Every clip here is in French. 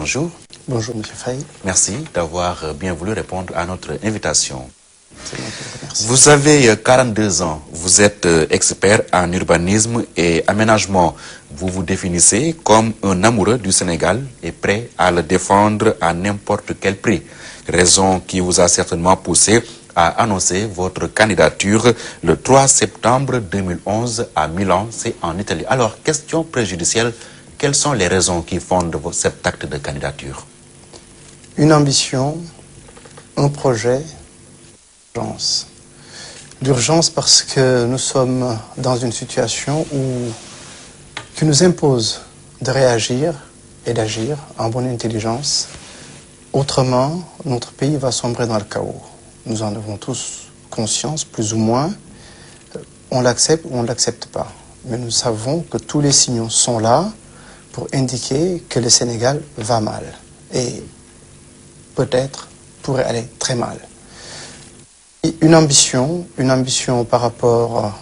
bonjour. Bonjour, M. Faye. Merci d'avoir bien voulu répondre à notre invitation. Merci. Vous avez 42 ans, vous êtes expert en urbanisme et aménagement. Vous vous définissez comme un amoureux du Sénégal et prêt à le défendre à n'importe quel prix. Raison qui vous a certainement poussé à annoncer votre candidature le 3 septembre 2011 à Milan, c'est en Italie. Alors, question préjudicielle, quelles sont les raisons qui fondent cet acte de candidature? Une ambition, un projet, d'urgence. D'urgence parce que nous sommes dans une situation qui nous impose de réagir et d'agir en bonne intelligence. Autrement, notre pays va sombrer dans le chaos. Nous en avons tous conscience, plus ou moins. On l'accepte ou on ne l'accepte pas. Mais nous savons que tous les signaux sont là pour indiquer que le Sénégal va mal. Et peut-être pourrait aller très mal. Et une ambition par rapport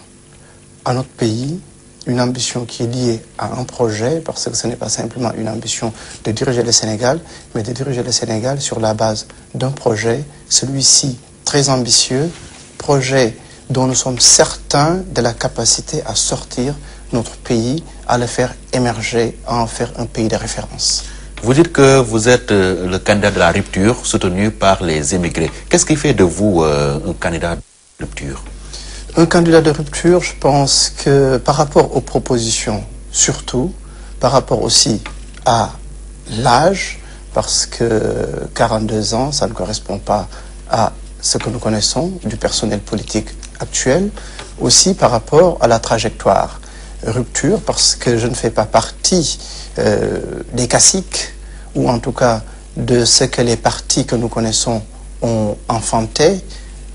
à notre pays, une ambition qui est liée à un projet, parce que ce n'est pas simplement une ambition de diriger le Sénégal, mais de diriger le Sénégal sur la base d'un projet, celui-ci très ambitieux, projet dont nous sommes certains de la capacité à sortir notre pays, à le faire émerger, à en faire un pays de référence. Vous dites que vous êtes le candidat de la rupture soutenu par les émigrés. Qu'est-ce qui fait de vous un candidat de rupture? Un candidat de rupture, je pense que par rapport aux propositions, surtout, par rapport aussi à l'âge, parce que 42 ans, ça ne correspond pas à ce que nous connaissons du personnel politique actuel, aussi par rapport à la trajectoire. Rupture, parce que je ne fais pas partie des caciques, ou en tout cas de ce que les partis que nous connaissons ont enfanté.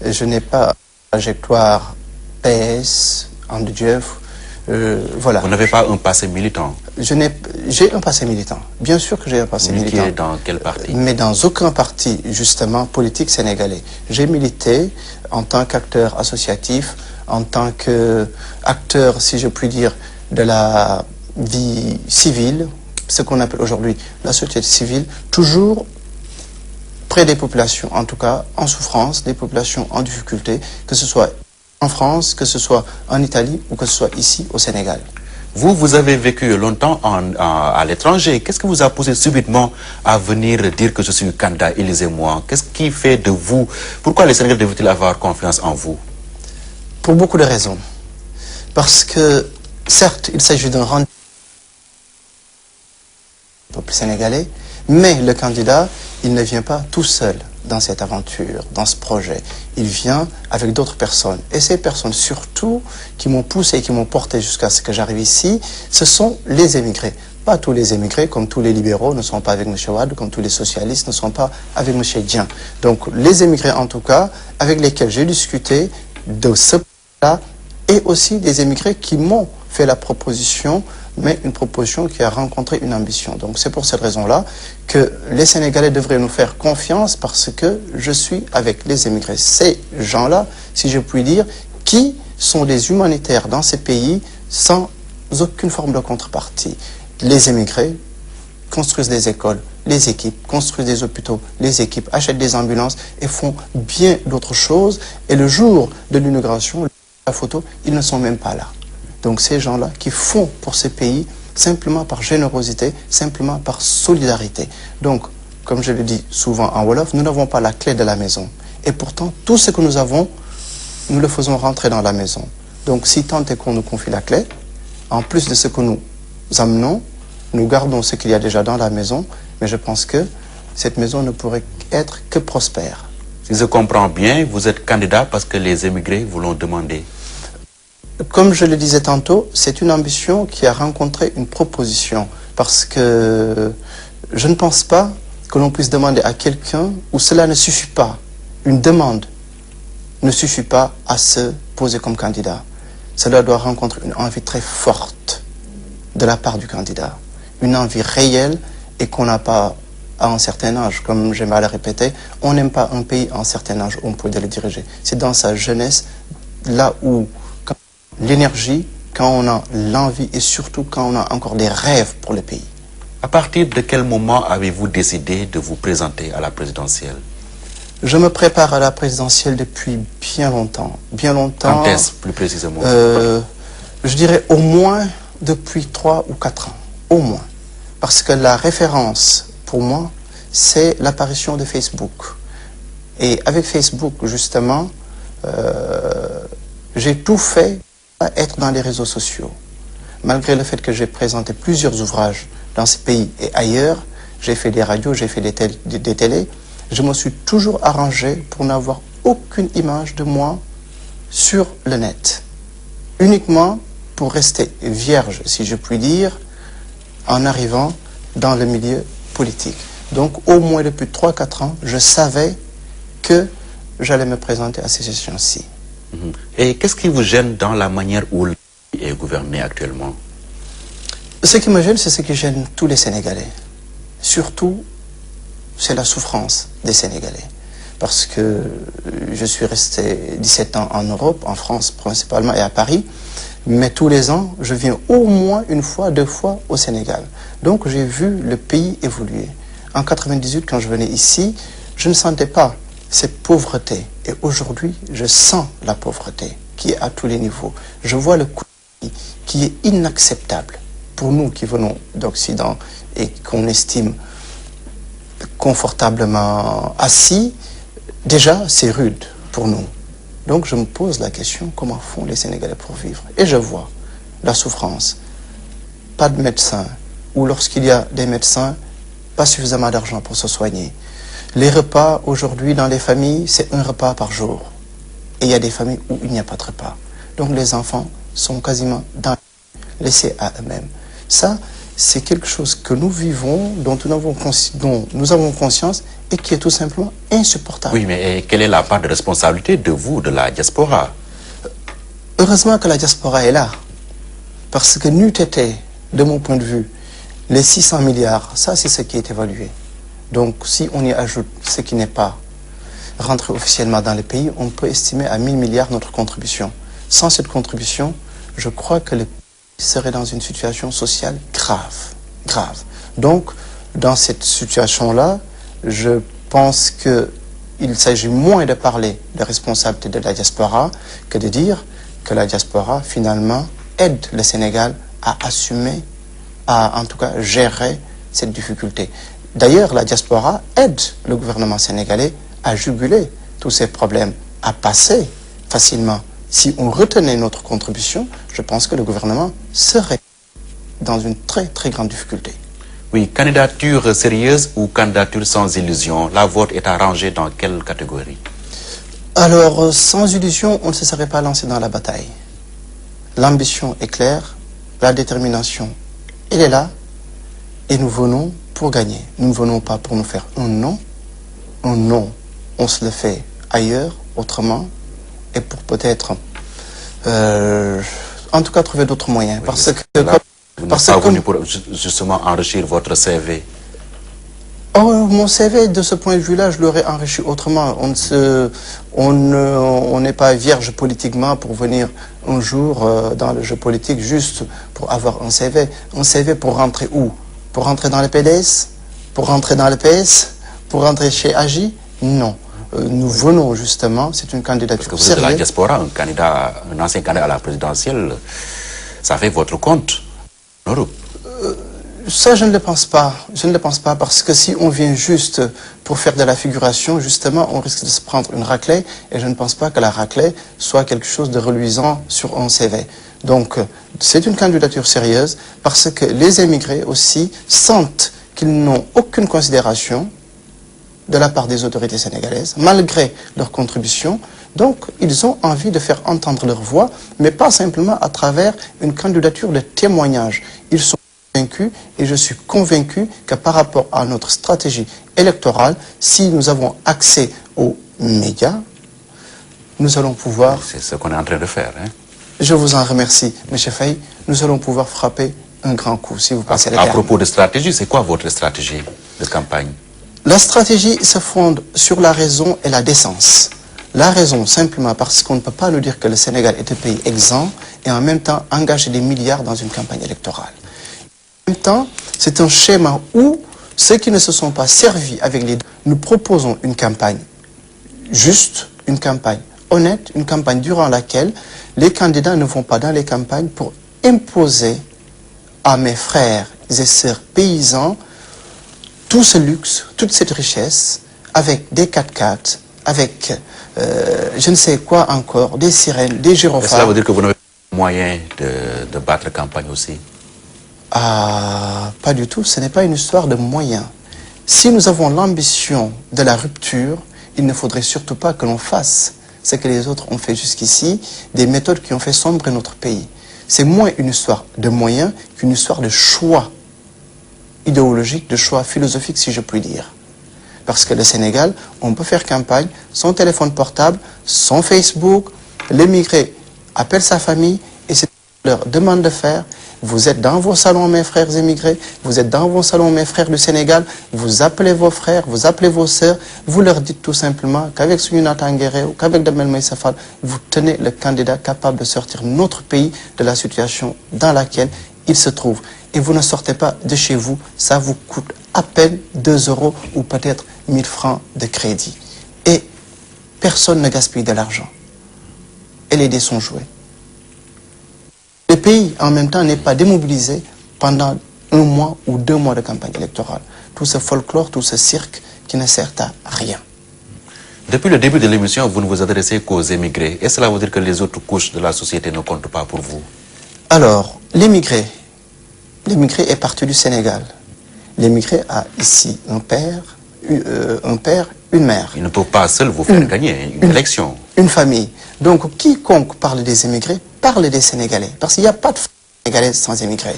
Je n'ai pas une trajectoire PS, Andudjeuf, voilà. Vous n'avez pas un passé militant? J'ai un passé militant. Bien sûr que j'ai un passé militant. Dans quel parti? Mais dans aucun parti, justement, politique sénégalais. J'ai milité en tant qu'acteur associatif, en tant qu'acteur, si je puis dire, de la vie civile, ce qu'on appelle aujourd'hui la société civile, toujours près des populations, en tout cas en souffrance, des populations en difficulté, que ce soit en France, que ce soit en Italie ou que ce soit ici au Sénégal. Vous avez vécu longtemps à l'étranger. Qu'est-ce qui vous a poussé subitement à venir dire que je suis candidat, élisez-moi? Qu'est-ce qui fait de vous? Pourquoi les Sénégalais devraient-ils avoir confiance en vous? Pour beaucoup de raisons. Parce que, certes, il s'agit d'un rendez-vous du peuple sénégalais, mais le candidat, il ne vient pas tout seul dans cette aventure, dans ce projet. Il vient avec d'autres personnes. Et ces personnes, surtout, qui m'ont poussé et qui m'ont porté jusqu'à ce que j'arrive ici, ce sont les émigrés. Pas tous les émigrés, comme tous les libéraux, ne sont pas avec M. Wade, comme tous les socialistes ne sont pas avec M. Dian. Donc, les émigrés, en tout cas, avec lesquels j'ai discuté de ce projet-là, et aussi des émigrés qui m'ont fait la proposition, mais une proposition qui a rencontré une ambition. Donc c'est pour cette raison-là que les Sénégalais devraient nous faire confiance parce que je suis avec les émigrés. Ces gens-là, si je puis dire, qui sont des humanitaires dans ces pays sans aucune forme de contrepartie. Les émigrés construisent des écoles, les équipes, construisent des hôpitaux, les équipes, achètent des ambulances et font bien d'autres choses. Et le jour de l'inauguration, la photo, ils ne sont même pas là. Donc ces gens-là qui font pour ces pays simplement par générosité, simplement par solidarité. Donc, comme je le dis souvent en Wolof, nous n'avons pas la clé de la maison. Et pourtant, tout ce que nous avons, nous le faisons rentrer dans la maison. Donc si tant est qu'on nous confie la clé, en plus de ce que nous amenons, nous gardons ce qu'il y a déjà dans la maison, mais je pense que cette maison ne pourrait être que prospère. Si je comprends bien, vous êtes candidat parce que les émigrés vous l'ont demandé. Comme je le disais tantôt, c'est une ambition qui a rencontré une proposition. Parce que je ne pense pas que l'on puisse demander à quelqu'un où cela ne suffit pas. Une demande ne suffit pas à se poser comme candidat. Cela doit rencontrer une envie très forte de la part du candidat. Une envie réelle et qu'on n'a pas à un certain âge. Comme j'aime à le répéter, on n'aime pas un pays à un certain âge où on peut le diriger. C'est dans sa jeunesse, là où l'énergie, quand on a l'envie et surtout quand on a encore des rêves pour le pays. À partir de quel moment avez-vous décidé de vous présenter à la présidentielle? Je me prépare à la présidentielle depuis bien longtemps. Bien longtemps. Quand est-ce, plus précisément? Je dirais au moins depuis 3 ou 4 ans. Au moins. Parce que la référence, pour moi, c'est l'apparition de Facebook. Et avec Facebook, justement, j'ai tout fait pour être dans les réseaux sociaux. Malgré le fait que j'ai présenté plusieurs ouvrages dans ce pays et ailleurs, j'ai fait des radios, j'ai fait des télés, je me suis toujours arrangé pour n'avoir aucune image de moi sur le net. Uniquement pour rester vierge, si je puis dire, en arrivant dans le milieu politique. Donc au moins depuis 3-4 ans, je savais que j'allais me présenter à ces sessions-ci. Et qu'est-ce qui vous gêne dans la manière où le pays est gouverné actuellement? Ce qui me gêne, c'est ce qui gêne tous les Sénégalais. Surtout, c'est la souffrance des Sénégalais. Parce que je suis resté 17 ans en Europe, en France principalement et à Paris. Mais tous les ans, je viens au moins 1 fois, 2 fois au Sénégal. Donc j'ai vu le pays évoluer. En 98, quand je venais ici, je ne sentais pas cette pauvreté. Et aujourd'hui, je sens la pauvreté qui est à tous les niveaux. Je vois le coût qui est inacceptable pour nous qui venons d'Occident et qu'on estime confortablement assis. Déjà, c'est rude pour nous. Donc je me pose la question, comment font les Sénégalais pour vivre? Et je vois la souffrance. Pas de médecin, ou lorsqu'il y a des médecins, pas suffisamment d'argent pour se soigner. Les repas, aujourd'hui, dans les familles, c'est 1 repas par jour. Et il y a des familles où il n'y a pas de repas. Donc les enfants sont quasiment laissés à eux-mêmes. Ça, c'est quelque chose que nous vivons, dont nous avons conscience et qui est tout simplement insupportable. Oui, mais quelle est la part de responsabilité de vous, de la diaspora? Heureusement que la diaspora est là. Parce que n'eût été, de mon point de vue, les 600 milliards, ça c'est ce qui est évalué. Donc si on y ajoute ce qui n'est pas rentré officiellement dans le pays, on peut estimer à 1000 milliards notre contribution. Sans cette contribution, je crois que le pays serait dans une situation sociale grave. Donc, dans cette situation-là, je pense qu'il s'agit moins de parler de responsabilité de la diaspora que de dire que la diaspora, finalement, aide le Sénégal à assumer, à en tout cas gérer cette difficulté. D'ailleurs, la diaspora aide le gouvernement sénégalais à juguler tous ces problèmes, à passer facilement. Si on retenait notre contribution, je pense que le gouvernement serait dans une très grande difficulté. Oui, candidature sérieuse ou candidature sans illusion, la vôtre est arrangée dans quelle catégorie? Alors, sans illusion, on ne se serait pas lancé dans la bataille. L'ambition est claire, la détermination, elle est là, et nous venons pour gagner. Nous ne venons pas pour nous faire un nom. Un nom, on se le fait ailleurs, autrement, et pour peut-être, en tout cas, trouver d'autres moyens. Oui, parce que vous n'êtes pas venu pour justement enrichir votre CV. Oh, mon CV, de ce point de vue-là, je l'aurais enrichi autrement. On n'est pas vierge politiquement pour venir un jour dans le jeu politique juste pour avoir un CV. Un CV pour rentrer où? Pour rentrer dans le PDS? Pour rentrer dans le PS? Pour rentrer chez AGI? Non. Nous venons justement, c'est une candidature Parce que vous êtes de la diaspora, un ancien candidat à la présidentielle, ça fait votre compte en Europe. Ça, je ne le pense pas. Je ne le pense pas parce que si on vient juste pour faire de la figuration, justement, on risque de se prendre une raclée et je ne pense pas que la raclée soit quelque chose de reluisant sur un CV. Donc, c'est une candidature sérieuse parce que les émigrés aussi sentent qu'ils n'ont aucune considération de la part des autorités sénégalaises, malgré leur contribution. Donc, ils ont envie de faire entendre leur voix, mais pas simplement à travers une candidature de témoignage. Ils sont convaincus, et je suis convaincu que par rapport à notre stratégie électorale, si nous avons accès aux médias, nous allons pouvoir... C'est ce qu'on est en train de faire. Hein? Je vous en remercie, M. Faye. Nous allons pouvoir frapper un grand coup, si vous passez le terme. À propos de stratégie, c'est quoi votre stratégie de campagne? La stratégie se fonde sur la raison et la décence. La raison, simplement parce qu'on ne peut pas nous dire que le Sénégal est un pays exempt et en même temps engager des milliards dans une campagne électorale. En même temps, C'est un schéma où ceux qui ne se sont pas servis avec les... Nous proposons une campagne juste, une campagne honnête, une campagne durant laquelle les candidats ne vont pas dans les campagnes pour imposer à mes frères et sœurs paysans tout ce luxe, toute cette richesse, avec des 4x4, avec je ne sais quoi encore, des sirènes, des gyrophares. Cela veut dire que vous n'avez pas moyen de battre campagne aussi? Ah, pas du tout, ce n'est pas une histoire de moyens. Si nous avons l'ambition de la rupture, il ne faudrait surtout pas que l'on fasse ce que les autres ont fait jusqu'ici, des méthodes qui ont fait sombrer notre pays. C'est moins une histoire de moyens qu'une histoire de choix idéologique, de choix philosophique, si je puis dire. Parce que le Sénégal, on peut faire campagne, son téléphone portable, son Facebook, l'émigré appelle sa famille et c'est leur demande de faire. Vous êtes dans vos salons, mes frères émigrés, vous êtes dans vos salons, mes frères du Sénégal, vous appelez vos frères, vous appelez vos sœurs, vous leur dites tout simplement qu'avec Sounata Nguéré ou qu'avec Damel Maïssa Fall, vous tenez le candidat capable de sortir notre pays de la situation dans laquelle il se trouve. Et vous ne sortez pas de chez vous, ça vous coûte à peine 2 € ou peut-être 1000 francs de crédit. Et personne ne gaspille de l'argent. Et les dés sont joués. Le pays, en même temps, n'est pas démobilisé pendant 1 mois ou 2 mois de campagne électorale. Tout ce folklore, tout ce cirque qui ne sert à rien. Depuis le début de l'émission, vous ne vous adressez qu'aux émigrés. Et cela veut dire que les autres couches de la société ne comptent pas pour vous? Alors, l'émigré est parti du Sénégal. L'émigré a ici un père, une mère. Ils ne peuvent pas seuls vous faire gagner une élection. Une famille. Donc, quiconque parle des émigrés, parle des Sénégalais. Parce qu'il n'y a pas de Sénégalais sans émigrés.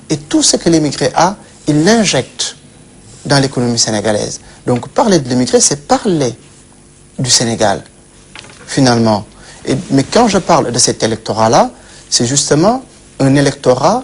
Et tout ce que l'émigré a, il l'injecte dans l'économie sénégalaise. Donc, parler de l'émigré, c'est parler du Sénégal, finalement. Mais quand je parle de cet électorat-là, c'est justement un électorat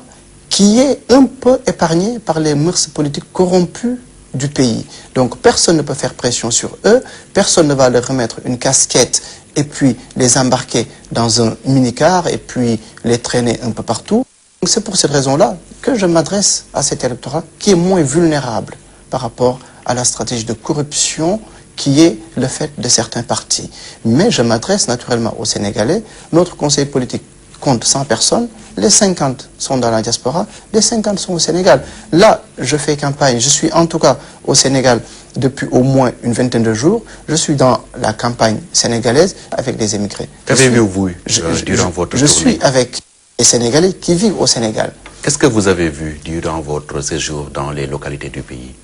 qui est un peu épargné par les mœurs politiques corrompues du pays. Donc personne ne peut faire pression sur eux, personne ne va leur remettre une casquette et puis les embarquer dans un minicar et puis les traîner un peu partout. C'est pour cette raison-là que je m'adresse à cet électorat qui est moins vulnérable par rapport à la stratégie de corruption qui est le fait de certains partis. Mais je m'adresse naturellement aux Sénégalais. Notre conseil politique compte 100 personnes, les 50 sont dans la diaspora, les 50 sont au Sénégal. Là, je fais campagne, je suis en tout cas au Sénégal depuis au moins une vingtaine de jours. Je suis dans la campagne sénégalaise avec des émigrés. Qu'avez-vous vu durant votre tournée? Je suis avec les Sénégalais qui vivent au Sénégal. Qu'est-ce que vous avez vu durant votre séjour dans les localités du pays?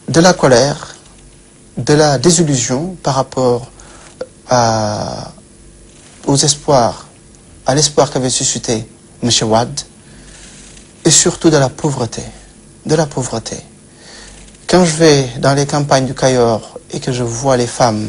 De la colère, de la désillusion par rapport aux espoirs, à l'espoir qu'avait suscité M. Wade, et surtout de la pauvreté. De la pauvreté. Quand je vais dans les campagnes du Cayor et que je vois les femmes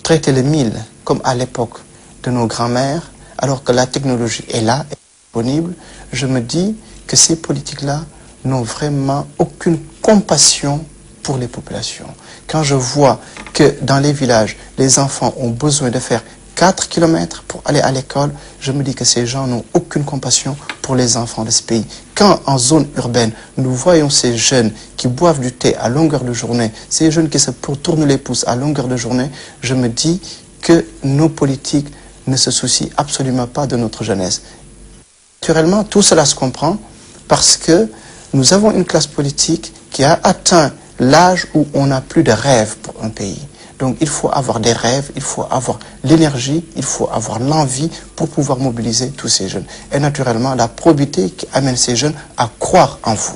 traiter le mil comme à l'époque de nos grands-mères, alors que la technologie est là, est disponible, je me dis que ces politiques-là n'ont vraiment aucune compassion pour les populations. Quand je vois que dans les villages, les enfants ont besoin de faire 4 kilomètres pour aller à l'école, je me dis que ces gens n'ont aucune compassion pour les enfants de ce pays. Quand en zone urbaine, nous voyons ces jeunes qui boivent du thé à longueur de journée, ces jeunes qui se tournent les pouces à longueur de journée, je me dis que nos politiques ne se soucient absolument pas de notre jeunesse. Naturellement, tout cela se comprend parce que nous avons une classe politique qui a atteint l'âge où on n'a plus de rêve pour un pays. Donc il faut avoir des rêves, il faut avoir l'énergie, il faut avoir l'envie pour pouvoir mobiliser tous ces jeunes. Et naturellement, la probité qui amène ces jeunes à croire en vous.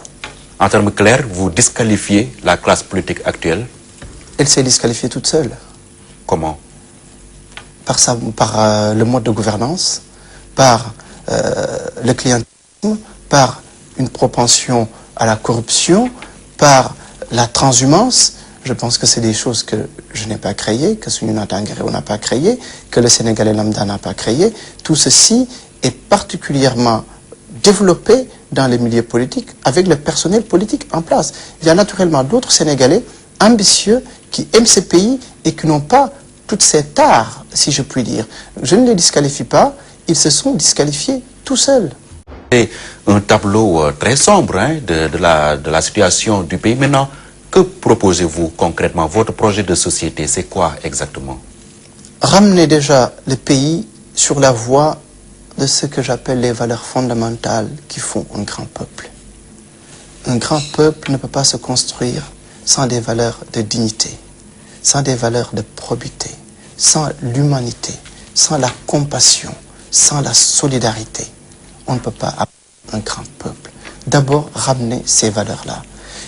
En termes clairs, vous disqualifiez la classe politique actuelle? Elle s'est disqualifiée toute seule. Comment? Par le mode de gouvernance, par le clientélisme, par une propension à la corruption, par la transhumance. Je pense que c'est des choses que je n'ai pas créées, que Sounata Nguéré n'a pas créées, que le Sénégalais lambda n'a pas créé. Tout ceci est particulièrement développé dans les milieux politiques, avec le personnel politique en place. Il y a naturellement d'autres Sénégalais ambitieux qui aiment ce pays et qui n'ont pas toute cette art, si je puis dire. Je ne les disqualifie pas, ils se sont disqualifiés tout seuls. C'est un tableau très sombre hein, de la situation du pays. Maintenant, que proposez-vous concrètement? Votre projet de société, c'est quoi exactement? Ramener déjà le pays sur la voie de ce que j'appelle les valeurs fondamentales qui font un grand peuple. Un grand peuple ne peut pas se construire sans des valeurs de dignité, sans des valeurs de probité, sans l'humanité, sans la compassion, sans la solidarité. On ne peut pas avoir un grand peuple. D'abord, ramener ces valeurs-là.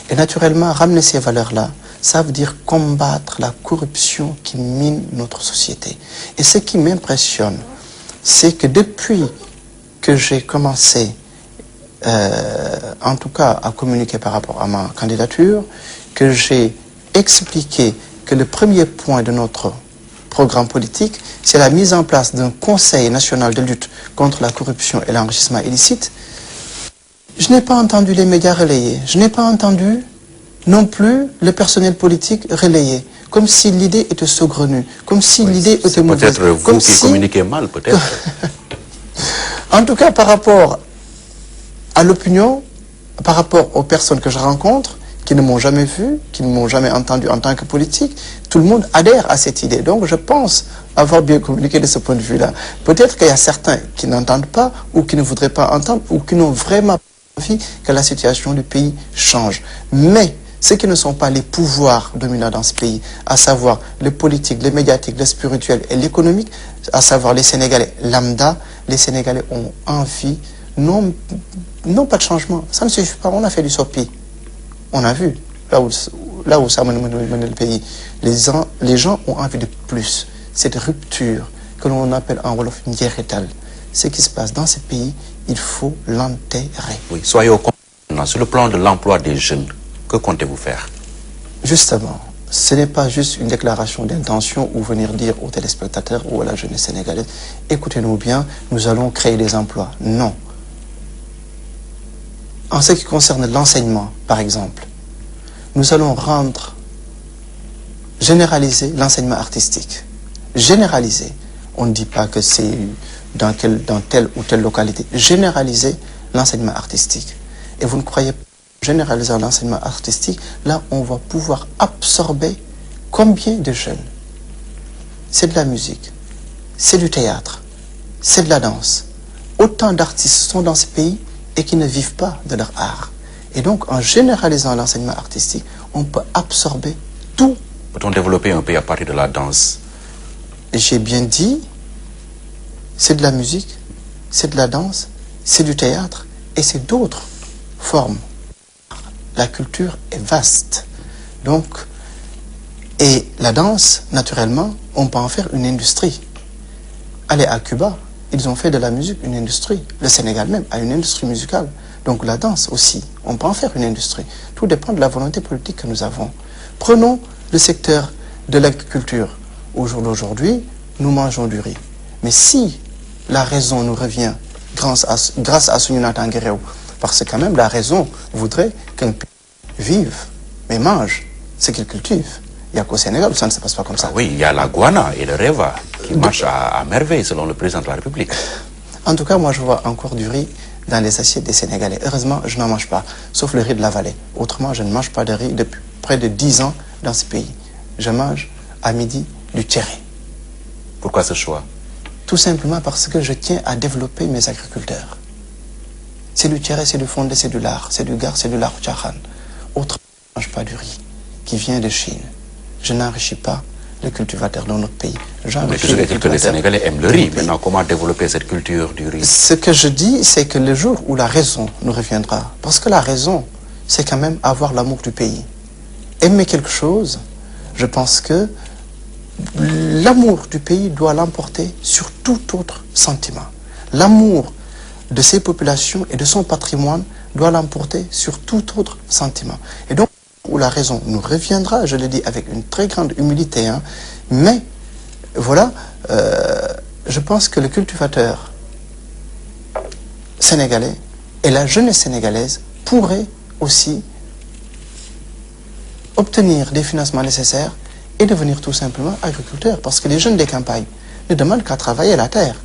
Et naturellement, ramener ces valeurs-là, ça veut dire combattre la corruption qui mine notre société. Et ce qui m'impressionne, c'est que depuis que j'ai commencé, en tout cas, à communiquer par rapport à ma candidature, que j'ai expliqué que le premier point de notre programme politique, c'est la mise en place d'un Conseil national de lutte contre la corruption et l'enrichissement illicite. Je n'ai pas entendu les médias relayer, je n'ai pas entendu non plus le personnel politique relayer, comme si l'idée était saugrenue, comme si l'idée était mauvaise. Peut-être vous qui communiquez mal, peut-être. En tout cas, par rapport à l'opinion, par rapport aux personnes que je rencontre, qui ne m'ont jamais vu, qui ne m'ont jamais entendu en tant que politique, tout le monde adhère à cette idée. Donc je pense avoir bien communiqué de ce point de vue-là. Peut-être qu'il y a certains qui n'entendent pas, ou qui ne voudraient pas entendre, ou qui n'ont vraiment pas envie que la situation du pays change. Mais ceux qui ne sont pas les pouvoirs dominants dans ce pays, à savoir les politiques, les médiatiques, les spirituels et l'économique, à savoir les Sénégalais lambda, les Sénégalais ont envie, non pas de changement. Ça ne suffit pas, on a fait du sopi. On a vu, là où ça mène le pays, les gens ont envie de plus. Cette rupture que l'on appelle en wolof njérital, ce qui se passe dans ce pays, il faut l'enterrer. Oui, soyez au courant. Sur le plan de l'emploi des jeunes, que comptez-vous faire? Justement, ce n'est pas juste une déclaration d'intention ou venir dire aux téléspectateurs ou à la jeunesse sénégalaise, écoutez-nous bien, nous allons créer des emplois. Non. En ce qui concerne l'enseignement, par exemple, nous allons généraliser l'enseignement artistique. Généraliser. On ne dit pas que c'est dans telle ou telle localité. Généraliser l'enseignement artistique. Et vous ne croyez pas, généraliser l'enseignement artistique, là, on va pouvoir absorber combien de jeunes? C'est de la musique, c'est du théâtre, c'est de la danse. Autant d'artistes sont dans ce pays et qui ne vivent pas de leur art. Et donc, en généralisant l'enseignement artistique, on peut absorber tout. Peut-on développer un pays à partir de la danse? J'ai bien dit, c'est de la musique, c'est de la danse, c'est du théâtre et c'est d'autres formes. La culture est vaste. Donc, et la danse, naturellement, on peut en faire une industrie. Allez à Cuba, ils ont fait de la musique une industrie. Le Sénégal même a une industrie musicale. Donc la danse aussi, on peut en faire une industrie. Tout dépend de la volonté politique que nous avons. Prenons le secteur de l'agriculture. Au jour d'aujourd'hui, nous mangeons du riz. Mais si la raison nous revient grâce à Sununatan Guerrero, parce que quand même la raison voudrait qu'un pays vive, mais mange ce qu'il cultive. Il n'y a qu'au Sénégal où ça ne se passe pas comme ça. Ah oui, il y a la guana et le reva qui marchent à merveille selon le président de la République. En tout cas, moi je vois encore du riz dans les assiettes des Sénégalais. Heureusement, je n'en mange pas, sauf le riz de la vallée. Autrement, je ne mange pas de riz depuis près de 10 ans dans ce pays. Je mange à midi du tchéré. Pourquoi ce choix? Tout simplement parce que je tiens à développer mes agriculteurs. C'est du tchéré, c'est du fondé, c'est du lard, c'est du gar, c'est du lard tchakhan. Autrement, je ne mange pas du riz qui vient de Chine. Je n'enrichis pas le cultivateur dans notre pays. Mais toujours est-il que les Sénégalais aiment le riz. Maintenant, comment développer cette culture du riz? Ce que je dis, c'est que le jour où la raison nous reviendra, parce que la raison, c'est quand même avoir l'amour du pays. Aimer quelque chose, je pense que l'amour du pays doit l'emporter sur tout autre sentiment. L'amour de ses populations et de son patrimoine doit l'emporter sur tout autre sentiment. Et donc, où la raison nous reviendra, je le dis avec une très grande humilité, hein, mais voilà, je pense que le cultivateur sénégalais et la jeunesse sénégalaise pourraient aussi obtenir des financements nécessaires et devenir tout simplement agriculteurs, parce que les jeunes des campagnes ne demandent qu'à travailler la terre.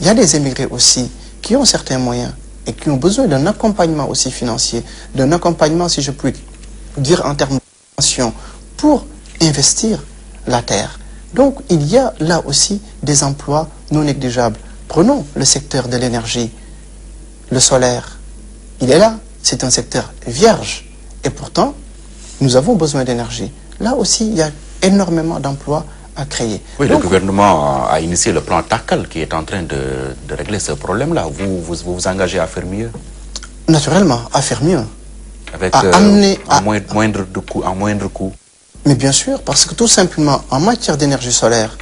Il y a des émigrés aussi qui ont certains moyens et qui ont besoin d'un accompagnement aussi financier, d'un accompagnement, si je puis dire, en termes de formation, pour investir la terre. Donc, il y a là aussi des emplois non négligeables. Prenons le secteur de l'énergie, le solaire. Il est là, c'est un secteur vierge. Et pourtant, nous avons besoin d'énergie. Là aussi, il y a énormément d'emplois à créer. Oui, donc, le gouvernement a initié le plan Takal qui est en train de régler ce problème-là. Vous engagez à faire mieux? Naturellement, à faire mieux. Avec À amener en moindre coût. Mais bien sûr, parce que tout simplement, en matière d'énergie solaire,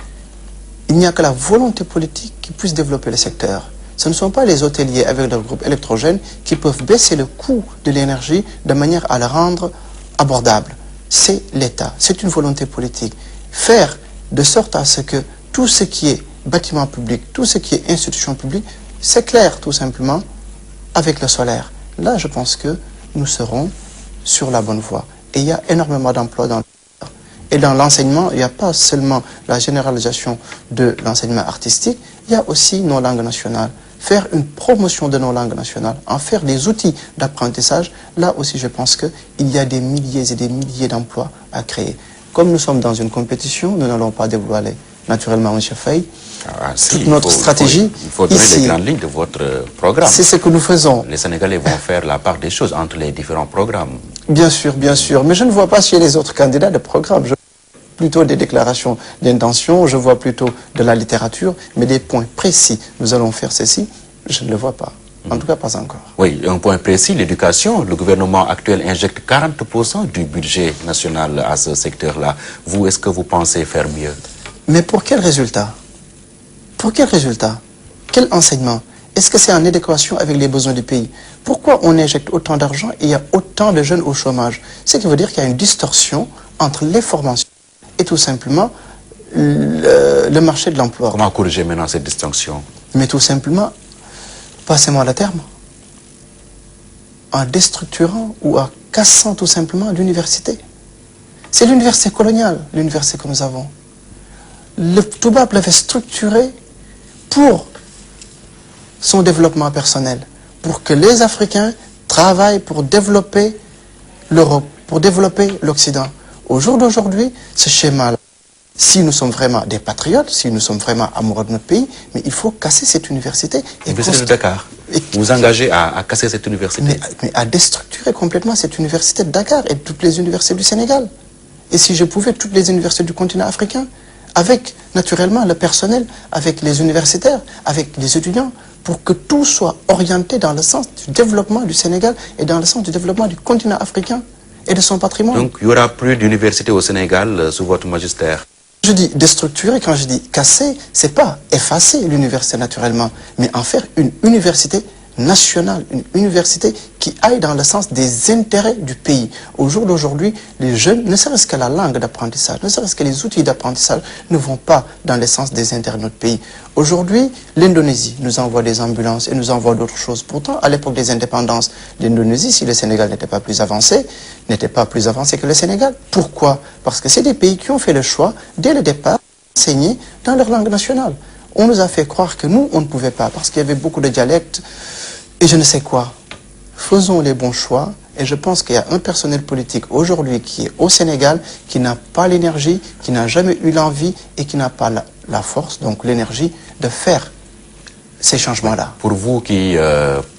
il n'y a que la volonté politique qui puisse développer le secteur. Ce ne sont pas les hôteliers avec leur groupe électrogène qui peuvent baisser le coût de l'énergie de manière à le rendre abordable. C'est l'État, c'est une volonté politique. Faire de sorte à ce que tout ce qui est bâtiment public, tout ce qui est institution publique, s'éclaire tout simplement avec le solaire. Là, je pense que nous serons sur la bonne voie. Et il y a énormément d'emplois dans le secteur. Et dans l'enseignement, il n'y a pas seulement la généralisation de l'enseignement artistique, il y a aussi nos langues nationales. Faire une promotion de nos langues nationales, en faire des outils d'apprentissage, là aussi je pense qu'il y a des milliers et des milliers d'emplois à créer. Comme nous sommes dans une compétition, nous n'allons pas dévoiler naturellement, M. Faye, toute notre stratégie. Il faut donner les grandes lignes de votre programme. C'est ce que nous faisons. Les Sénégalais vont faire la part des choses entre les différents programmes. Bien sûr, mais je ne vois pas chez les autres candidats de programme. Je vois plutôt des déclarations d'intention, je vois plutôt de la littérature, mais des points précis. Nous allons faire ceci, je ne le vois pas. En tout cas, pas encore. Oui, un point précis, l'éducation. Le gouvernement actuel injecte 40% du budget national à ce secteur-là. Vous, est-ce que vous pensez faire mieux? Mais pour quel résultat? Pour quel résultat? Quel enseignement? Est-ce que c'est en adéquation avec les besoins du pays? Pourquoi on injecte autant d'argent et il y a autant de jeunes au chômage? Ce qui veut dire qu'il y a une distorsion entre les formations et tout simplement le marché de l'emploi. Comment corriger maintenant cette distinction? Mais tout simplement, passez-moi le terme, en déstructurant ou en cassant tout simplement l'université. C'est l'université coloniale, l'université que nous avons. Le Toubab l'avait structuré pour son développement personnel, pour que les Africains travaillent pour développer l'Europe, pour développer l'Occident. Au jour d'aujourd'hui, ce schéma-là, si nous sommes vraiment des patriotes, si nous sommes vraiment amoureux de notre pays, mais il faut casser cette université. L'université de Dakar. Vous vous engagez à casser cette université? Mais à déstructurer complètement cette université de Dakar et toutes les universités du Sénégal. Et si je pouvais, toutes les universités du continent africain, avec naturellement le personnel, avec les universitaires, avec les étudiants, pour que tout soit orienté dans le sens du développement du Sénégal et dans le sens du développement du continent africain et de son patrimoine. Donc il n'y aura plus d'université au Sénégal sous votre magistère? Je dis déstructurer, quand je dis casser, c'est pas effacer l'université naturellement, mais en faire une université nationale, une université qui aille dans le sens des intérêts du pays. Au jour d'aujourd'hui, les jeunes, ne serait-ce que la langue d'apprentissage, ne serait-ce que les outils d'apprentissage, ne vont pas dans le sens des intérêts de notre pays. Aujourd'hui, l'Indonésie nous envoie des ambulances et nous envoie d'autres choses. Pourtant, à l'époque des indépendances, l'Indonésie, si le Sénégal n'était pas plus avancé que le Sénégal. Pourquoi? Parce que c'est des pays qui ont fait le choix, dès le départ, d'enseigner dans leur langue nationale. On nous a fait croire que nous, on ne pouvait pas, parce qu'il y avait beaucoup de dialectes, et je ne sais quoi. Faisons les bons choix, et je pense qu'il y a un personnel politique aujourd'hui qui est au Sénégal, qui n'a pas l'énergie, qui n'a jamais eu l'envie, et qui n'a pas la force, donc l'énergie, de faire ces changements-là. Pour vous qui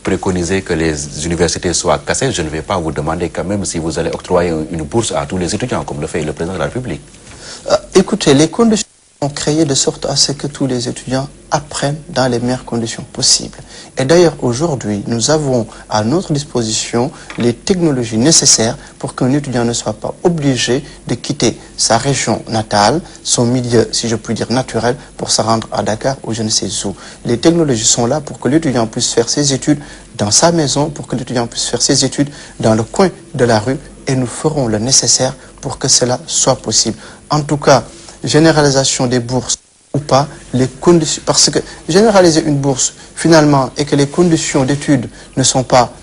préconisez que les universités soient cassées, je ne vais pas vous demander quand même si vous allez octroyer une bourse à tous les étudiants, comme le fait le président de la République. Écoutez, les conditions sont créées de sorte à ce que tous les étudiants apprennent dans les meilleures conditions possibles. Et d'ailleurs, aujourd'hui, nous avons à notre disposition les technologies nécessaires pour qu'un étudiant ne soit pas obligé de quitter sa région natale, son milieu, si je puis dire, naturel, pour se rendre à Dakar ou je ne sais où. Les technologies sont là pour que l'étudiant puisse faire ses études dans sa maison, pour que l'étudiant puisse faire ses études dans le coin de la rue, et nous ferons le nécessaire pour que cela soit possible. En tout cas, généralisation des bourses ou pas, les conditions, parce que généraliser une bourse finalement et que les conditions d'études ne sont pas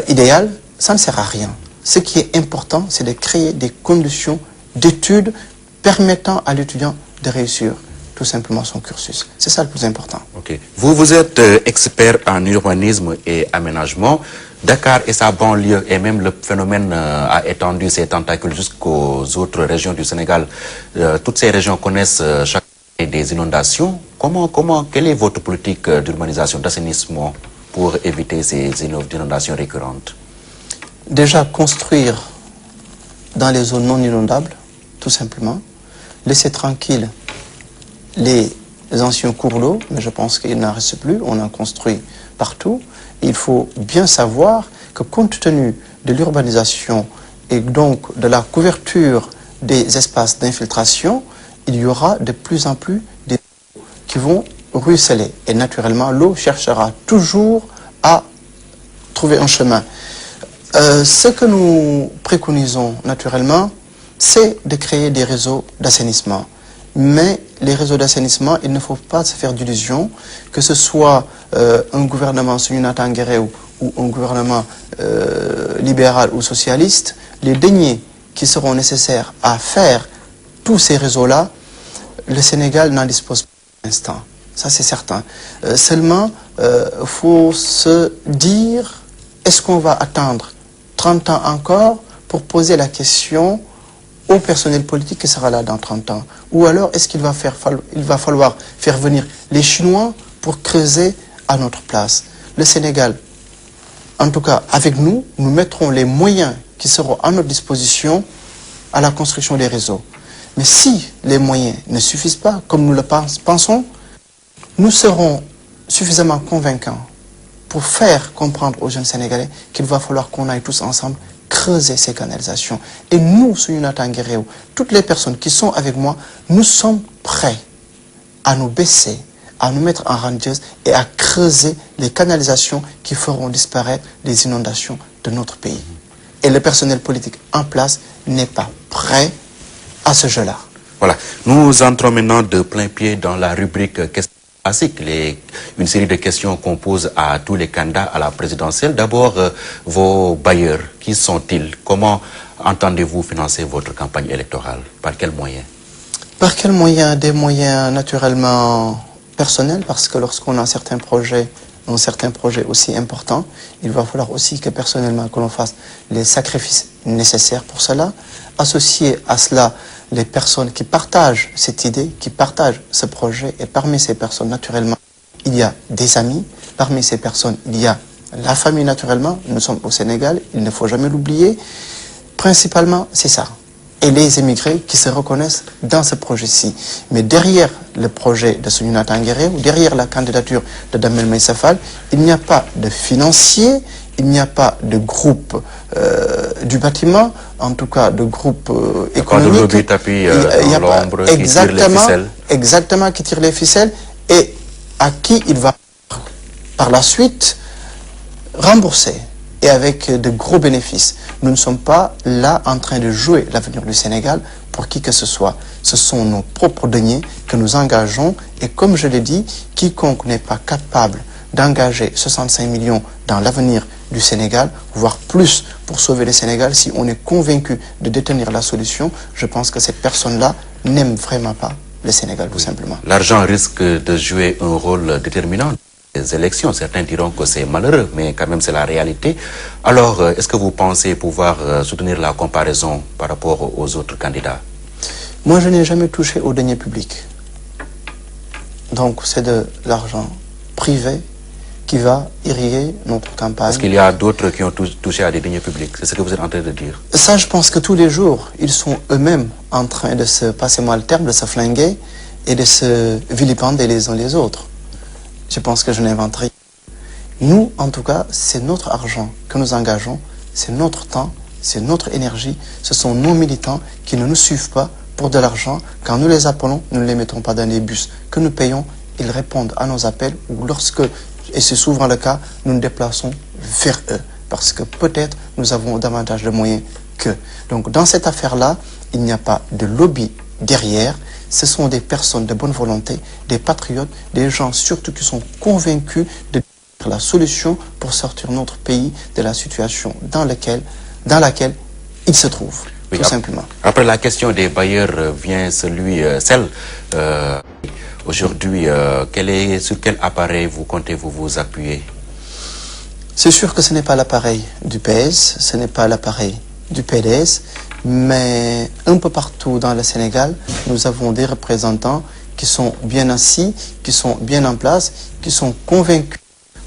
idéales, ça ne sert à rien. Ce qui est important, c'est de créer des conditions d'études permettant à l'étudiant de réussir. tout simplement son cursus. C'est ça le plus important. Ok. Vous êtes expert en urbanisme et aménagement. Dakar et sa banlieue, et même le phénomène a étendu ses tentacules jusqu'aux autres régions du Sénégal. Toutes ces régions connaissent chaque année des inondations. Quelle est votre politique d'urbanisation, d'assainissement pour éviter ces inondations récurrentes? Déjà, construire dans les zones non inondables, tout simplement. Laisser tranquille les anciens cours d'eau, mais je pense qu'il n'en reste plus, on en construit partout. Il faut bien savoir que compte tenu de l'urbanisation et donc de la couverture des espaces d'infiltration, il y aura de plus en plus des eaux qui vont ruisseler. Et naturellement, l'eau cherchera toujours à trouver un chemin. Ce que nous préconisons naturellement, c'est de créer des réseaux d'assainissement. Mais les réseaux d'assainissement, il ne faut pas se faire d'illusions, que ce soit un gouvernement Sounina Tanguéré ou un gouvernement libéral ou socialiste, les deniers qui seront nécessaires à faire tous ces réseaux-là, le Sénégal n'en dispose pas pour l'instant. Ça, c'est certain. Seulement, il faut se dire, est-ce qu'on va attendre 30 ans encore pour poser la question au personnel politique qui sera là dans 30 ans? Ou alors est-ce qu'il va falloir faire venir les Chinois pour creuser à notre place? Le Sénégal, en tout cas avec nous, nous mettrons les moyens qui seront à notre disposition à la construction des réseaux. Mais si les moyens ne suffisent pas, comme nous le pensons, nous serons suffisamment convaincants pour faire comprendre aux jeunes Sénégalais qu'il va falloir qu'on aille tous ensemble creuser ces canalisations. Et nous, Sounina Tanguéré, toutes les personnes qui sont avec moi, nous sommes prêts à nous baisser, à nous mettre en rangieuse et à creuser les canalisations qui feront disparaître les inondations de notre pays. Et le personnel politique en place n'est pas prêt à ce jeu-là. Voilà. Nous entrons maintenant de plein pied dans la rubrique questions classiques, une série de questions qu'on pose à tous les candidats à la présidentielle. D'abord, vos bailleurs, qui sont-ils? Comment entendez-vous financer votre campagne électorale? Par quels moyens? Par quels moyens? Des moyens naturellement personnels, parce que lorsqu'on a certains projets aussi importants, il va falloir aussi que personnellement que l'on fasse les sacrifices nécessaires pour cela. Associer à cela les personnes qui partagent cette idée, qui partagent ce projet, et parmi ces personnes, naturellement, il y a des amis, parmi ces personnes, il y a la famille, naturellement. Nous sommes au Sénégal, il ne faut jamais l'oublier. Principalement, c'est ça. Et les émigrés qui se reconnaissent dans ce projet-ci. Mais derrière le projet de Sounina Tanguéré, ou derrière la candidature de Damel Meïssa Fall, il n'y a pas de financiers, il n'y a pas de groupe du bâtiment, en tout cas de groupe économique. Pas de tapis dans l'ombre qui tire les ficelles. Exactement, qui tire les ficelles, et à qui il va par la suite rembourser, et avec de gros bénéfices. Nous ne sommes pas là en train de jouer l'avenir du Sénégal pour qui que ce soit. Ce sont nos propres deniers que nous engageons, et comme je l'ai dit, quiconque n'est pas capable d'engager 65 millions dans l'avenir du Sénégal, voire plus pour sauver le Sénégal, si on est convaincu de détenir la solution, je pense que cette personne-là n'aime vraiment pas le Sénégal, tout simplement. L'argent risque de jouer un rôle déterminant dans les élections. Certains diront que c'est malheureux, mais quand même c'est la réalité. Alors, est-ce que vous pensez pouvoir soutenir la comparaison par rapport aux autres candidats? Moi, je n'ai jamais touché aux deniers publics. Donc, c'est de l'argent privé qui va irriguer notre campagne. Est-ce qu'il y a d'autres qui ont touché à des deniers publics? C'est ce que vous êtes en train de dire? Ça, je pense que tous les jours, ils sont eux-mêmes en train de se, passez-moi le terme, de se flinguer et de se vilipender les uns les autres. Je pense que je n'invente rien. Nous, en tout cas, c'est notre argent que nous engageons, c'est notre temps, c'est notre énergie, ce sont nos militants qui ne nous suivent pas pour de l'argent. Quand nous les appelons, nous ne les mettons pas dans les bus que nous payons, ils répondent à nos appels, ou lorsque, et c'est souvent le cas, nous nous déplaçons vers eux, parce que peut-être nous avons davantage de moyens qu'eux. Donc dans cette affaire-là, il n'y a pas de lobby derrière, ce sont des personnes de bonne volonté, des patriotes, des gens surtout qui sont convaincus de la solution pour sortir notre pays de la situation dans laquelle il se trouve, oui, tout simplement. Après la question des bailleurs vient celle Aujourd'hui, sur quel appareil vous comptez vous appuyer? C'est sûr que ce n'est pas l'appareil du PS, ce n'est pas l'appareil du PDS, mais un peu partout dans le Sénégal, nous avons des représentants qui sont bien assis, qui sont bien en place, qui sont convaincus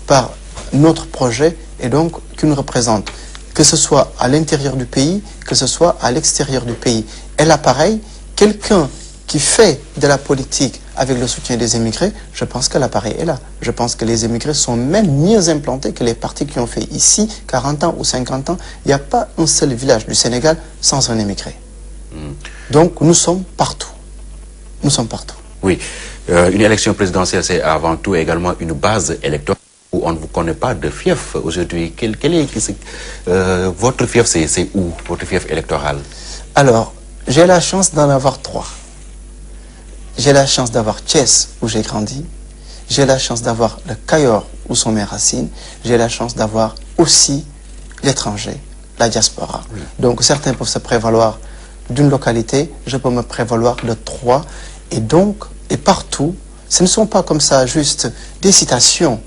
par notre projet et donc qui nous représentent, que ce soit à l'intérieur du pays, que ce soit à l'extérieur du pays. Et l'appareil, quelqu'un qui fait de la politique avec le soutien des émigrés, je pense que l'appareil est là. Je pense que les émigrés sont même mieux implantés que les partis qui ont fait ici 40 ans ou 50 ans. Il n'y a pas un seul village du Sénégal sans un émigré. Donc nous sommes partout. Nous sommes partout. Oui, une élection présidentielle, c'est avant tout également une base électorale où on ne vous connaît pas de fief aujourd'hui. Votre fief, c'est où, votre fief électoral? Alors, j'ai la chance d'en avoir 3. J'ai la chance d'avoir Thiès, où j'ai grandi. J'ai la chance d'avoir le Cayor, où sont mes racines. J'ai la chance d'avoir aussi l'étranger, la diaspora. Oui. Donc, certains peuvent se prévaloir d'une localité, je peux me prévaloir de 3. Et donc, et partout, ce ne sont pas comme ça juste des citations.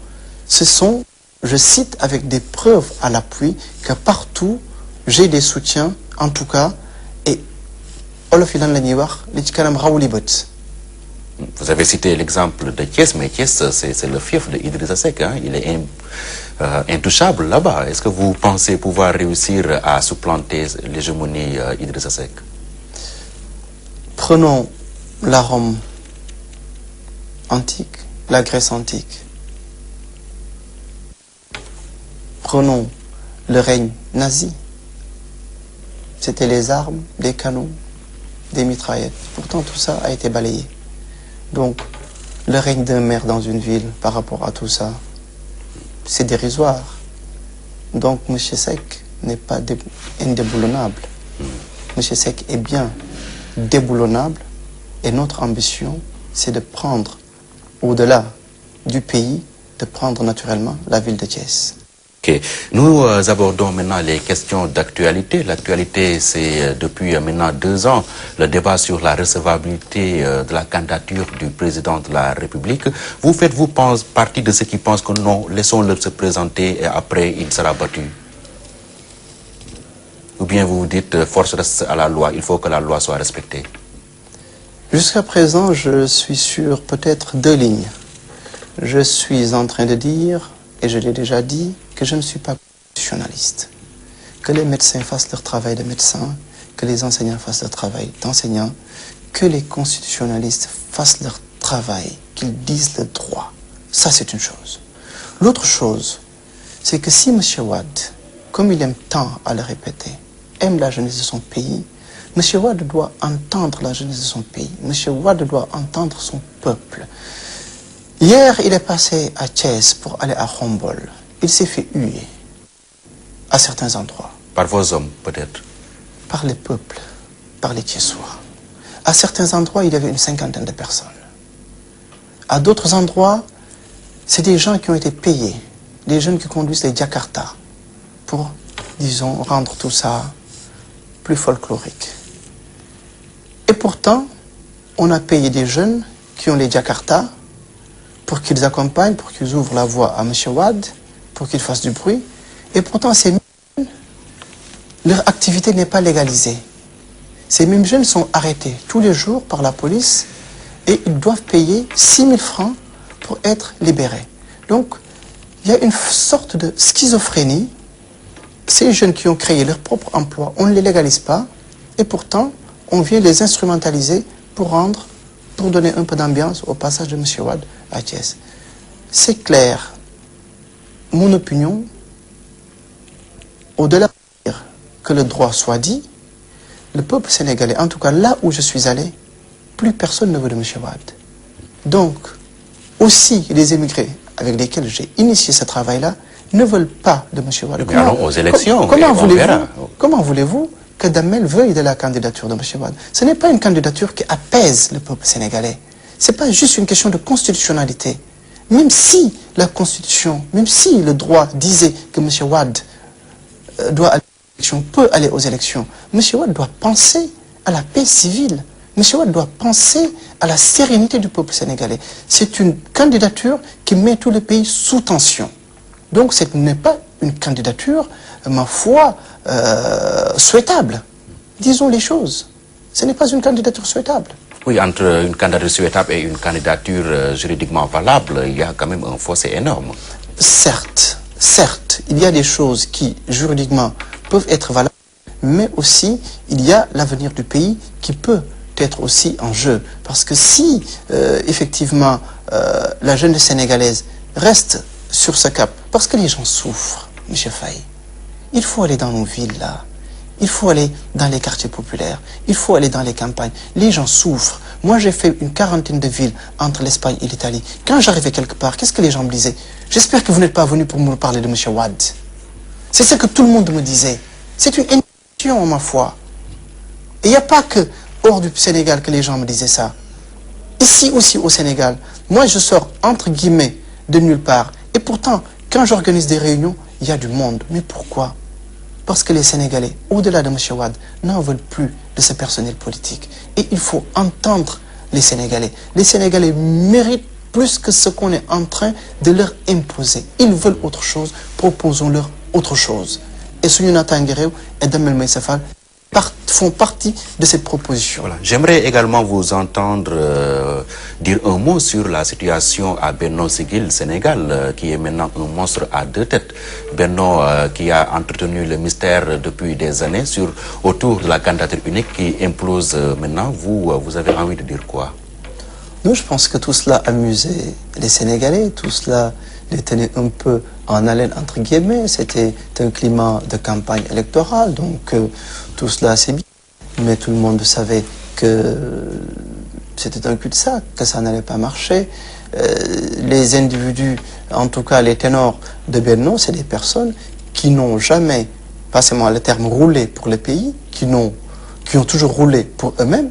Ce sont, je cite avec des preuves à l'appui, que partout, j'ai des soutiens, en tout cas, et vous avez cité l'exemple de Thiès, mais Thiès, c'est le fief de Idrissa Seck. Hein? Il est intouchable là-bas. Est-ce que vous pensez pouvoir réussir à supplanter l'hégémonie Idrissa Seck? Prenons la Rome antique, la Grèce antique. Prenons le règne nazi. C'était les armes, des canons, des mitraillettes. Pourtant, tout ça a été balayé. Donc, le règne d'un maire dans une ville par rapport à tout ça, c'est dérisoire. Donc, M. Seck n'est pas indéboulonnable. M. Seck est bien déboulonnable. Et notre ambition, c'est de prendre, au-delà du pays, de prendre naturellement la ville de Thiès. Okay. Nous abordons maintenant les questions d'actualité. L'actualité, c'est depuis maintenant 2 ans le débat sur la recevabilité de la candidature du président de la République. Vous faites-vous partie de ceux qui pensent que non, laissons-le se présenter et après il sera battu? Ou bien vous vous dites, force reste à la loi, il faut que la loi soit respectée? Jusqu'à présent, je suis sur peut-être 2 lignes. Je suis en train de dire, et je l'ai déjà dit, que je ne suis pas constitutionnaliste. Que les médecins fassent leur travail de médecin, que les enseignants fassent leur travail d'enseignant, que les constitutionnalistes fassent leur travail, qu'ils disent le droit. Ça, c'est une chose. L'autre chose, c'est que si M. Wade, comme il aime tant à le répéter, aime la jeunesse de son pays, M. Wade doit entendre la jeunesse de son pays. M. Wade doit entendre son peuple. Hier, il est passé à Thiès pour aller à Khombol. Il s'est fait huer à certains endroits. Par vos hommes, peut-être? Par les peuples, par les Thiessois. À certains endroits, il y avait une 50aine de personnes. À d'autres endroits, c'est des gens qui ont été payés, des jeunes qui conduisent les Jakarta, pour, disons, rendre tout ça plus folklorique. Et pourtant, on a payé des jeunes qui ont les Jakarta pour qu'ils accompagnent, pour qu'ils ouvrent la voie à M. Wade, pour qu'ils fassent du bruit. Et pourtant, ces mêmes jeunes, leur activité n'est pas légalisée. Ces mêmes jeunes sont arrêtés tous les jours par la police et ils doivent payer 6 000 francs pour être libérés. Donc, il y a une sorte de schizophrénie. Ces jeunes qui ont créé leur propre emploi, on ne les légalise pas. Et pourtant, on vient les instrumentaliser pour donner un peu d'ambiance au passage de M. Wade à Thiès. C'est clair. Mon opinion, au-delà de dire que le droit soit dit, le peuple sénégalais, en tout cas là où je suis allé, plus personne ne veut de M. Wade. Donc, aussi les émigrés avec lesquels j'ai initié ce travail-là ne veulent pas de M. Wade. Mais allons aux élections. Comment voulez-vous que Damel veuille de la candidature de M. Wade? Ce n'est pas une candidature qui apaise le peuple sénégalais. Ce n'est pas juste une question de constitutionnalité. Même si la Constitution, même si le droit disait que M. Wade doit aller aux élections, peut aller aux élections, M. Wade doit penser à la paix civile. M. Wade doit penser à la sérénité du peuple sénégalais. C'est une candidature qui met tout le pays sous tension. Donc ce n'est pas une candidature, ma foi, souhaitable. Disons les choses. Ce n'est pas une candidature souhaitable. Oui, entre une candidature souhaitable et une candidature juridiquement valable, il y a quand même un fossé énorme. Certes, il y a des choses qui, juridiquement, peuvent être valables, mais aussi, il y a l'avenir du pays qui peut être aussi en jeu. Parce que si, effectivement, la jeunesse sénégalaise reste sur ce cap, parce que les gens souffrent, M. Faye, il faut aller dans nos villes, là. Il faut aller dans les quartiers populaires. Il faut aller dans les campagnes. Les gens souffrent. Moi, j'ai fait une quarantaine de villes entre l'Espagne et l'Italie. Quand j'arrivais quelque part, qu'est-ce que les gens me disaient? J'espère que vous n'êtes pas venu pour me parler de M. Wade. C'est ce que tout le monde me disait. C'est une intuition, ma foi. Et il n'y a pas que hors du Sénégal que les gens me disaient ça. Ici aussi au Sénégal, moi je sors entre guillemets de nulle part. Et pourtant, quand j'organise des réunions, il y a du monde. Mais pourquoi? Parce que les Sénégalais, au-delà de M. Wade, n'en veulent plus de ce personnel politique. Et il faut entendre les Sénégalais. Les Sénégalais méritent plus que ce qu'on est en train de leur imposer. Ils veulent autre chose, proposons-leur autre chose. Et Souniona Tanguerew et Damel Maïsafal font partie de cette proposition. Voilà. J'aimerais également vous entendre dire un mot sur la situation à Benno Siggil, Sénégal, qui est maintenant un monstre à deux têtes. Benno qui a entretenu le mystère depuis des années autour de la candidature unique qui implose maintenant. Vous avez envie de dire quoi? Nous, je pense que tout cela amusait les Sénégalais, tout cela les tenait un peu en haleine, entre guillemets. C'était un climat de campagne électorale, donc tout cela c'est bien. Mais tout le monde savait que c'était un cul-de-sac, que ça n'allait pas marcher. Les individus, en tout cas les ténors de Benno, c'est des personnes qui n'ont jamais, passez-moi le terme, roulé pour le pays, qui ont toujours roulé pour eux-mêmes.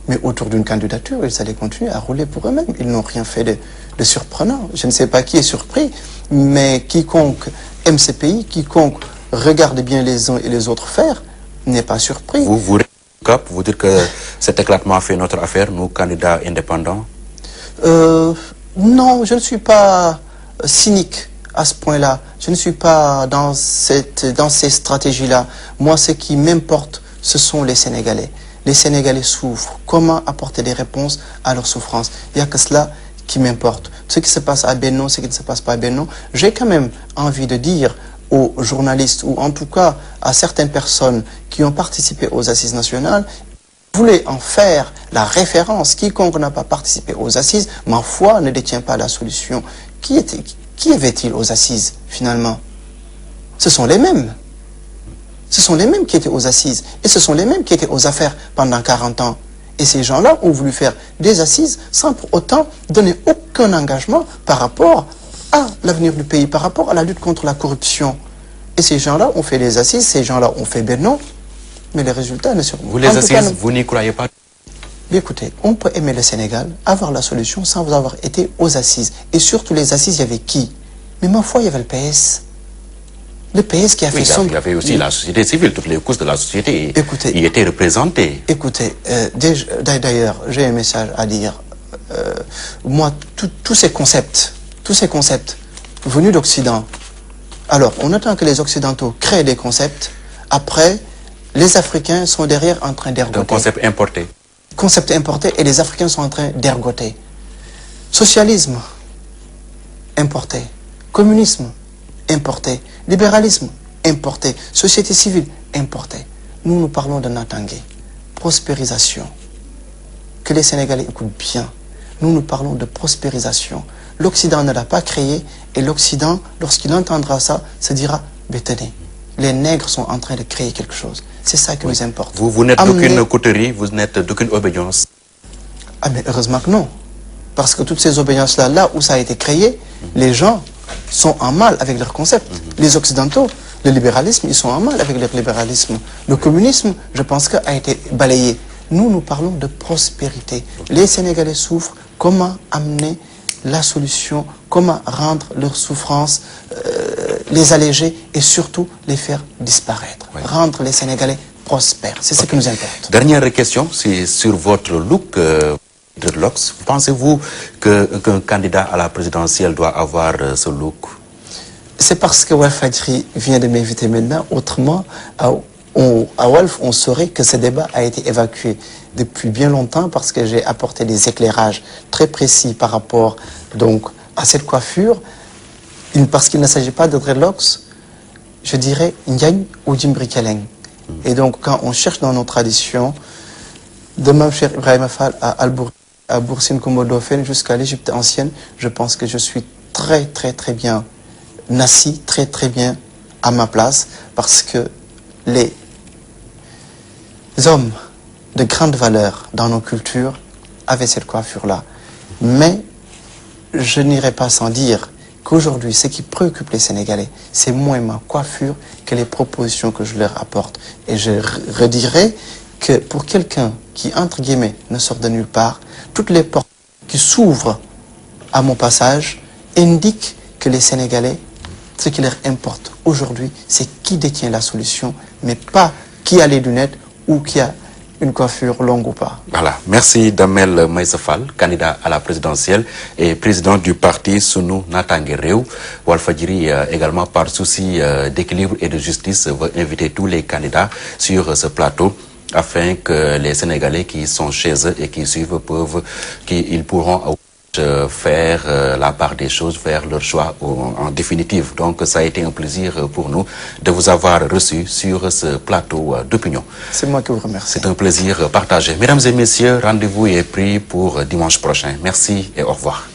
Mais autour d'une candidature, ils allaient continuer à rouler pour eux-mêmes. Ils n'ont rien fait de surprenant. Je ne sais pas qui est surpris, mais quiconque aime ce pays, quiconque regarde bien les uns et les autres faire, n'est pas surpris. Vous dire que cet éclatement fait notre affaire, nous, candidats indépendants? Non, je ne suis pas cynique à ce point-là. Je ne suis pas dans ces stratégies-là. Moi, ce qui m'importe, ce sont les Sénégalais. Les Sénégalais souffrent. Comment apporter des réponses à leurs souffrances? Il n'y a que cela qui m'importe. Ce qui se passe à Benno, ce qui ne se passe pas à Benno, j'ai quand même envie de dire aux journalistes, ou en tout cas à certaines personnes qui ont participé aux assises nationales, voulez en faire la référence. Quiconque n'a pas participé aux assises, ma foi, ne détient pas la solution. Qui avait-il aux assises, finalement? Ce sont les mêmes. Ce sont les mêmes qui étaient aux assises. Et ce sont les mêmes qui étaient aux affaires pendant 40 ans. Et ces gens-là ont voulu faire des assises sans pour autant donner aucun engagement par rapport à l'avenir du pays, par rapport à la lutte contre la corruption. Et ces gens-là ont fait des assises, ces gens-là ont fait Benno, mais les résultats ne sont pas... Vous les assises, vous n'y croyez pas? Écoutez, on peut aimer le Sénégal, avoir la solution sans vous avoir été aux assises. Et surtout les assises, il y avait qui? Mais ma foi, il y avait le PS. Le PS qui a fait son... Il y avait aussi la société civile, toutes les couches de la société y étaient représentées. Écoutez, d'ailleurs, j'ai un message à dire. Moi, tous ces concepts venus d'Occident, alors on attend que les Occidentaux créent des concepts, après, les Africains sont derrière en train d'ergoter. Un concept importé. Concept importé, et les Africains sont en train d'ergoter. Socialisme, importé. Communisme, importé. Libéralisme, importé. Société civile, importé. Nous parlons de Natangé. Prospérisation. Que les Sénégalais écoutent bien. Nous parlons de prospérisation. L'Occident ne l'a pas créé, et l'Occident, lorsqu'il entendra ça, se dira, mais tenez, les nègres sont en train de créer quelque chose. C'est ça qui nous importe. Vous n'êtes d'aucune coterie, vous n'êtes d'aucune obédience. Ah mais heureusement que non. Parce que toutes ces obédiences-là, là où ça a été créé, les gens sont en mal avec leur concept. Les Occidentaux, le libéralisme, ils sont en mal avec leur libéralisme. Le communisme, je pense a été balayé. Nous parlons de prospérité. Les Sénégalais souffrent. Comment amener la solution? Comment rendre leurs souffrances, les alléger et surtout les faire disparaître? Oui. Rendre les Sénégalais prospère. C'est ce qui nous importe. Dernière question, c'est sur votre look. Dreadlocks. Pensez-vous qu'un candidat à la présidentielle doit avoir ce look? C'est parce que Walfadjri vient de m'inviter maintenant. Autrement, à Walf, on saurait que ce débat a été évacué depuis bien longtemps parce que j'ai apporté des éclairages très précis par rapport donc, à cette coiffure. Parce qu'il ne s'agit pas de dreadlocks, je dirais Ndiagne ou Djimbri Keleng. Et donc, quand on cherche dans nos traditions, de Mame Cheikh Ibrahima Fall à Boursine Komodofen jusqu'à l'Égypte ancienne, je pense que je suis très très bien nassi, très bien à ma place, parce que les hommes de grande valeur dans nos cultures avaient cette coiffure-là. Mais je n'irai pas sans dire qu'aujourd'hui, ce qui préoccupe les Sénégalais, c'est moins ma coiffure que les propositions que je leur apporte. Et je redirai que pour quelqu'un qui, entre guillemets, ne sort de nulle part, toutes les portes qui s'ouvrent à mon passage indiquent que les Sénégalais, ce qui leur importe aujourd'hui, c'est qui détient la solution, mais pas qui a les lunettes ou qui a une coiffure longue ou pas. Voilà. Merci Damel Meïssa Fall, candidat à la présidentielle et président du parti Sunu Natangué Réew. Walfadjri également par souci d'équilibre et de justice veut inviter tous les candidats sur ce plateau afin que les Sénégalais qui sont chez eux et qui suivent ils pourront faire la part des choses, faire leur choix en définitive. Donc ça a été un plaisir pour nous de vous avoir reçu sur ce plateau d'opinion. C'est moi qui vous remercie. C'est un plaisir partagé. Mesdames et messieurs, rendez-vous est pris pour dimanche prochain. Merci et au revoir.